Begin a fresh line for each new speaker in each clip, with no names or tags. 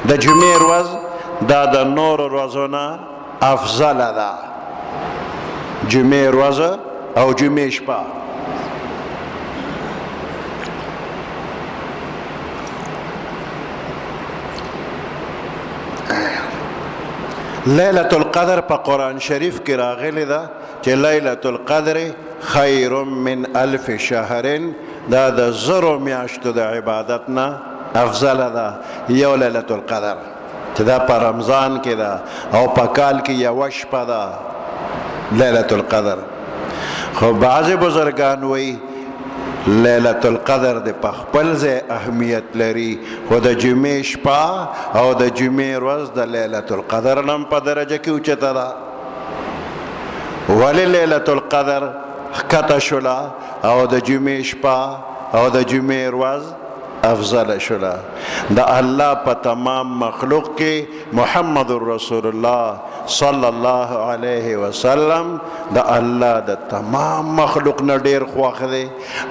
د جمعې ورځ دا د نورو ورځو نه افضله ده. جمعې ورځ او جمعې شپه لیلة القدر په قرآن شریف کې راغلی ده چې لیلة القدر خیر من الف شهر، دا د زرو میاشتو د عبادت نه افضله ده یو لیلة القدر چې دا په رمضان کې ده او په کال کې یوه شپه ده لیلة القدر. خو بعضې بزرګان وایي لیلة القدر د په خپل ځای اهمیت لري، خو د جمعې شپه او د جمعې ورځ د لیلة القدر نه هم په درجه کې اوچته ده. ولې لیلة القدر ښکته شوله او د جمعې شپه او د جمعې ورځ افضل شوله؟ د الله په تمام مخلوق کې محمد رسول الله صلی الله علیه وسلم د الله د تمام مخلوق نه ډیر خوښ دی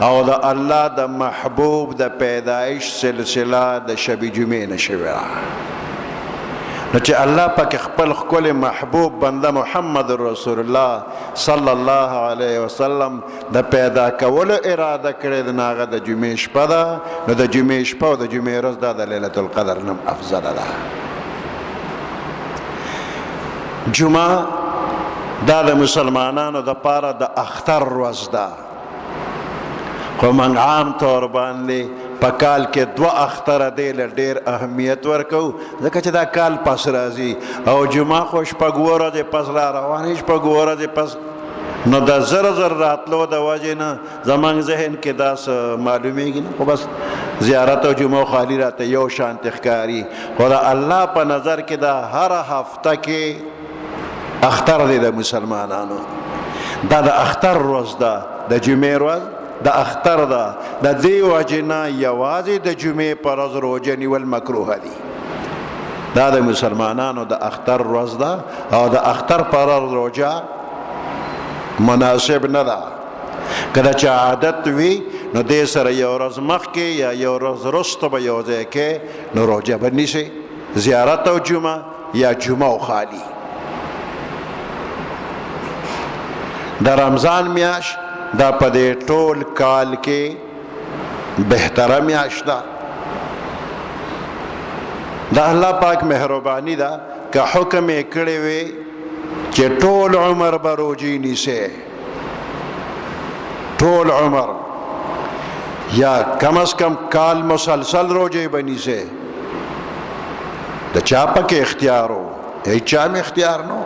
او د الله د محبوب د پیدایش سلسله د شب جمعې نه شوې ده. نو چې الله پاک خپل ښکلی محبوب بنده محمد رسول الله صلی الله علیه وسلم د پیدا کولو اراده کړې ده، نو هغه د جمعې شپه ده. نو د جمعې شپه او د جمعې ورځ دا د لیلة القدر نه افضله ده. جمعه دا د مسلمانانو دپاره د اختر ورځ ده، خو موږ عام طور باندې په کال کې دوه اختره دی له ډېر اهمیت ورکوو، ځکه چې دا کال پس راځي او جمعه خو شپږ ورځې پس را روانې شپږ ورځې پس. نو د زر زر راتلو د وجې نه زموږ ذهن کې دا څه معلومیږي نه، خو بس زیارت او جمعه خالی راته یو شانتې ښکاري، خو د الله په نظر کې دا هره هفته کې اختر دی د مسلمانانو. دا د اختر ورځ ده، د جمعې ورځ د اختر ده. د دې وجې نه یوازې د جمعې په ورځ روژه نیول مکروه دي. دا د مسلمانانو د اختر ورځ ده او د اختر په ورځ روژه مناسب نه ده. که د چا عادت وي نو دې سره یو ورځ مخکې یا یو ورځ وروسته به یو ځای کې نو روژه به نیسي، زیارت او جمعه یا جمعه او خالي. د رمضان میاشت دا په دې ټول کال کې بهتره میاشت ده. د الله پاک مهرباني ده که حکم یې کړی وي چې ټول عمر به روژې نیسئ، ټول عمر یا کم از کم کال مسلسل روژې به نیسئ. د چا پکې اختیار و؟ هیچا م اختیار نو.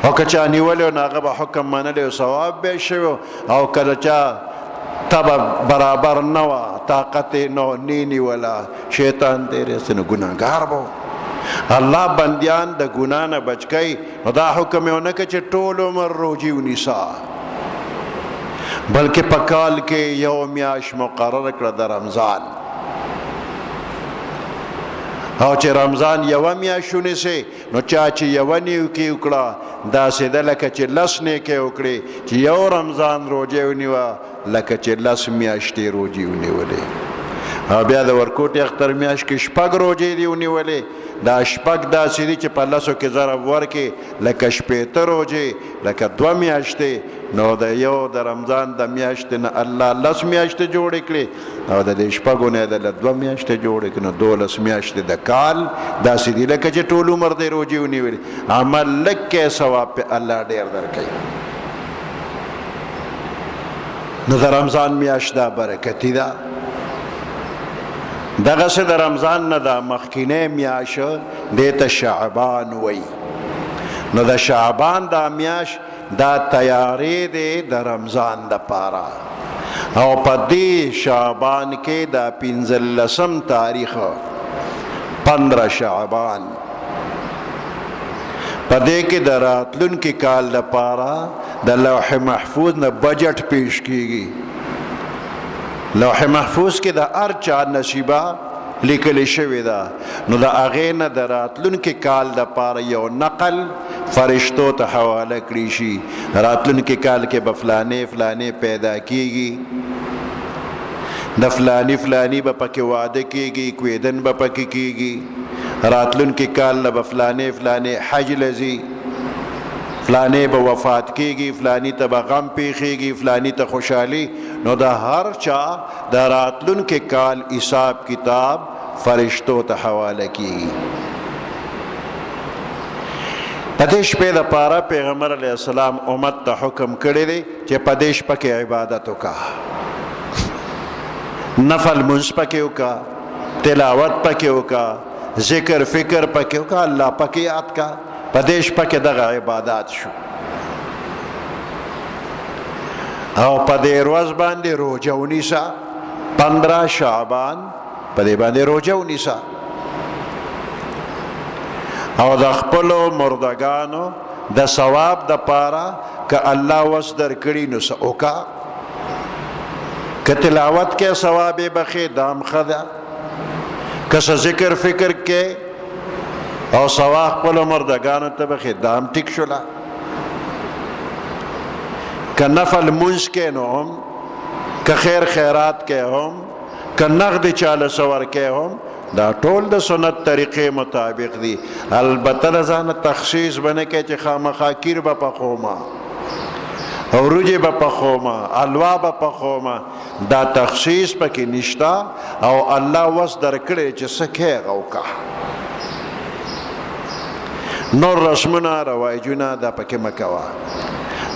او که چا نیولی و ناغه به حکم منلی و ثواب به شوی، او که چا تبه برابر نوه طاقت نو نینی ولا شیطان دیره سنو گناهگار بو. الله بندیان د گناه نه بچ کئی، نو دا حکم یو نه که چې ټول عمر روجی و نیسا، بلکې په کال کې یو میاش مقرر کړه د رمضان. او چې رمضان یوه میاشت ونیسي نو چا چې یوه نیوکې وکړه داسې ده لکه چې لس نیکې وکړې، چې یو رمضان روژه ونیوه لکه چې لس میاشتې روژې ونیولې. او بیا د ورکوټي اختر میاشت کې شپږ روژې دي ونیولې، دا شپږ داسې دي چې په لسو کې ضرب ورکې لکه شپېته روژې لکه دوه میاشتې. نو د یو د رمضان د میاشتې نه الله لس میاشتې جوړې کړې او د دې شپږو نه یې د دوه میاشتې جوړې کړې، نو 12 میاشتې د کال داسې دي لکه چې ټول عمر دی روژې ونیولې. عمل لږ کې ثواب په الله ډېر درکوي. نو د رمضان میاشت دا برکتي ده. دغسې د رمضان نه دا مخکینی میاشت دې ته شعبان وایي. نو د شعبان دا میاشت دا تیاری دی د رمضان دپاره، او په دې شعبان کې دا 15 تاریخ 15 شعبان په دې کې د راتلونکي کال دپاره د لوح محفوظ نه بجټ پیش کیږي. لوح محفوظ کې د هر چا نصیبه لیکل شوی ده، نو د هغې نه د راتلونکي کال دپاره یو نقل فرشتو ته حواله کړی شي. راتلونکي کال کې به فلانې فلانې پیدا کیږي. د فلانی فلانی به پکې واده کیږي، کویدن به پکې کیږي، راتلونکي کال به فلانی فلانی حج لذي، فلانی به وفات کیږي، فلانی ته به غم پیښیږي، فلانی ته خوشحالي. نو د هر چا د راتلونکي کال حساب کتاب فرشتو ته حواله کیږي. په دې شپې دپاره پیغمبر علیه السلام امت ته حکم کړی دی چې په دې شپه کې عبادت وکړه، نفل منځ پکې وکړه، تلاوت پکې وکړه، ذکر فکر پکې وکړه، الله پکې یاد کړه. په دې شپه کې دغه عبادات شو. او په دې ورځ باندې روژه ونیسه، 15 شعبان په دې باندې روژه ونیسه. او د خپلو مردگانو د ثواب د پاره که الله وس در کړي نو څه وکړه، که تلاوت کې ثواب یې بخې دام ښه ده، که څه ذکر فکر کې او ثواب خپلو مردگانو ته بخې دام ټیک شوله، که نفل منځ کې نو هم، که خیر خیرات کې هم، که نقد چاله سور کې هم، دا ټول د سنت طریقې مطابق دي. البته د ځانه تخصیص بنه کې چې خامخا کیر به پخوما، وروجې به پخوما، حلوا به پخوما، دا تخصیص پکې نشته. او الله وس درکړی چې څه کې هغه وکړه. نور رسمونه رواجونه دا پکې مه کوه.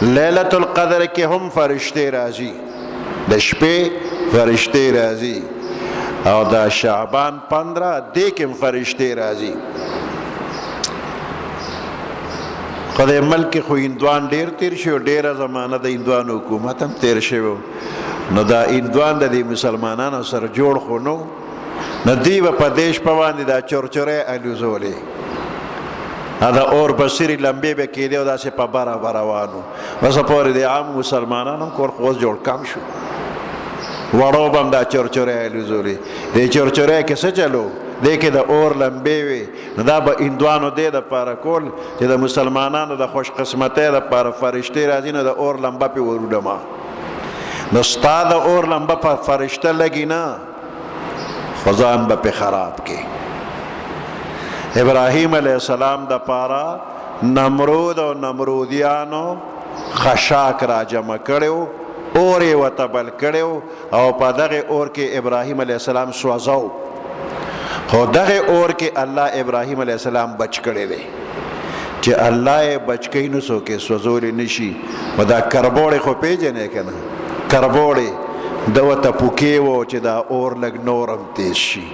لیلة القدر کې هم فرشتې راځي، د شپې فرشتې راځي، او دا شعبان 15 دې کې هم فرشتې راځي. خو د ملک خو هندوان ډېر تیر شو، ډېره زمانه د هندوانو حکومت هم تیر شوی، نو دا هندوان د دې مسلمانانو سره جوړ خو نو دوی به په دې شپه باندې دا چورچورې الوزولې، دا اور بصیري لمبې به کېدې او داسې په بره به روانو. بس پورې د عام مسلمانانو کور خو اوس جوړ کم شو، وړو به هم دا چورچورې الوزولې. دې چورچورې کې څه چلو، دې کې د اور لمبې وې، نو دا به هندوانو دې دپاره کول چې د مسلمانانو د خوش قسمتۍ دپاره فرشتې راځي، نو د اور لمبه پې وروډمه. نو ستا د اور لمبه په فرشته لګي نه، خو ځان به پې خراب کې. ابراهیم علیه السلام د پاره نمرود او نمرودیانو خشاک را جمع کړو، اور یې ورته بل کړو، او په دغه اور کې ابراهیم علیه السلام سوځو. خو دغه اور کې الله ابراهیم علیه السلام بچ کړی دی، چې الله یې بچ کوي نو څوک یې سوځولی نشي. و دا کربوړی خو پیژنې که نه، کربوړی د ورته پوکې و چې دا اور لږ نورم تیز شي.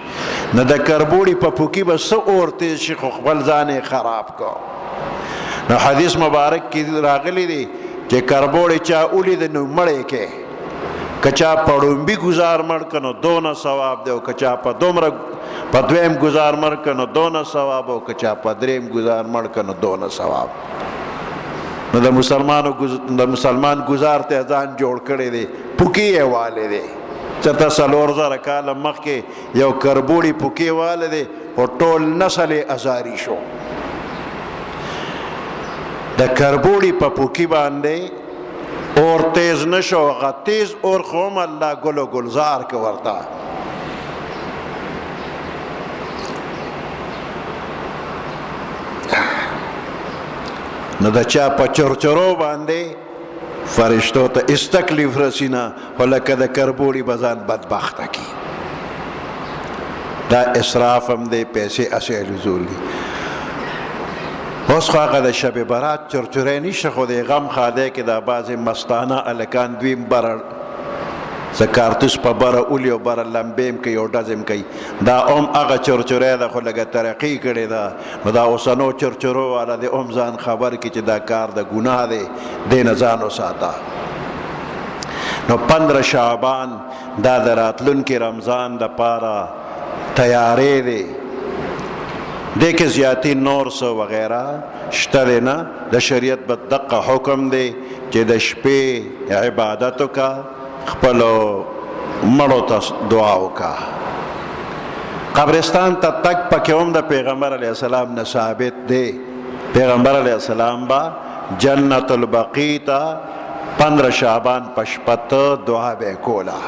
نو د کربوړي په پوکي به څه اور تیز شي، خو خپل ځان یې خراب کو. نو حدیث مبارک کې راغلی دی چې کربوړی چا ولید نو مړی کې، که چا په ړومبي ګزار مړ که نو دونه ثواب دی، او که چا په دومره په دویم ګزار مړ که نو دونه ثواب، او که چا په دریم ګزار مړ که نو دونه ثواب. نو د مسلمان ګزار ته ځان جوړ کړی دی، پوکي یې والی دی. چېرته 4000 کاله مخکې یو کربوړي پوکي والی دی، او ټول نسل یې ازاري شو. د کربوړي په پوکي باندې اور تیز نشو، هغه تیز اور خو هم الله ګل و ګلزار که ورته. نو د چا په چرچرو باندې فرشتو ته هیڅ تکلیف رسی نه، خو لکه د کربوړي به ځان بدبخته کي. دا اسراف هم دی، پیسې هسې الوزول دي. اوس خو هغه د شب برات چرچری نشته، خو د غم خالی کې دا بعضې مستانه هلکان دوی هم بره څه کارتوس په بره اولي او بره لمبې هم کوي او ډز هم کوي. دا هم هغه چرچری ده، خو لږه ترقي کړې ده. نو دا اوسنو چرچرو والا د هم ځان خبر کړي چې دا کار د ګناه دی، دې نه ځان وساته. نو 15 شعبان دا د راتلونکي رمضان دپاره تیارې دی. دې کې زیاتی نور څه وغیره شته دی نه. د شریعت به دقه حکم دی چې د شپې عبادت وکړه، خپلو مړو ته دعا وکړه. قبرستان ته تک پکې هم د پیغمبر علیه السلام نه ثابت دی. پیغمبر علیه السلام به جنت البقیع ته 15 شعبان په شپه ته دعا به یې کوله.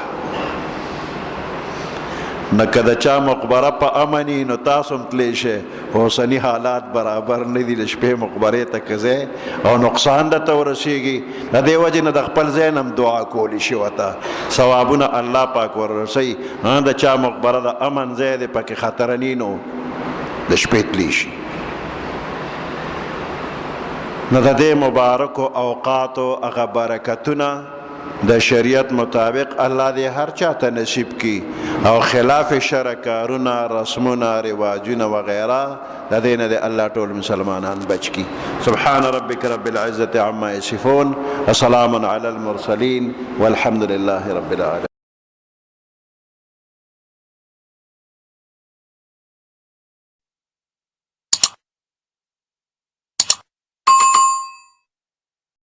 نه که د چا مقبره په امني نو تاسو هم تلی شئ اوسني حالات برابر نه دي د شپې مقبرې ته که ځئ او نقصان درته ورسېږي د دې وجې نه د خپل ځای نه هم دعا کولی شي ورته ثوابونه الله پاک وررسوي د چا مقبره د امن ځای دی پکې خطرني نو د شپې تلی شي نو د دې مبارکو اوقاتو هغه برکتونه د شریعت مطابق الله دې هر چاته نصیب کی او خلاف شرع کارونه رسمونه رواجونه وغیره د دې نه الله ټول مسلمانان بچ کی سبحان ربک رب العزة عما یصفون وسلام علی المرسلین والحمد لله رب العالمین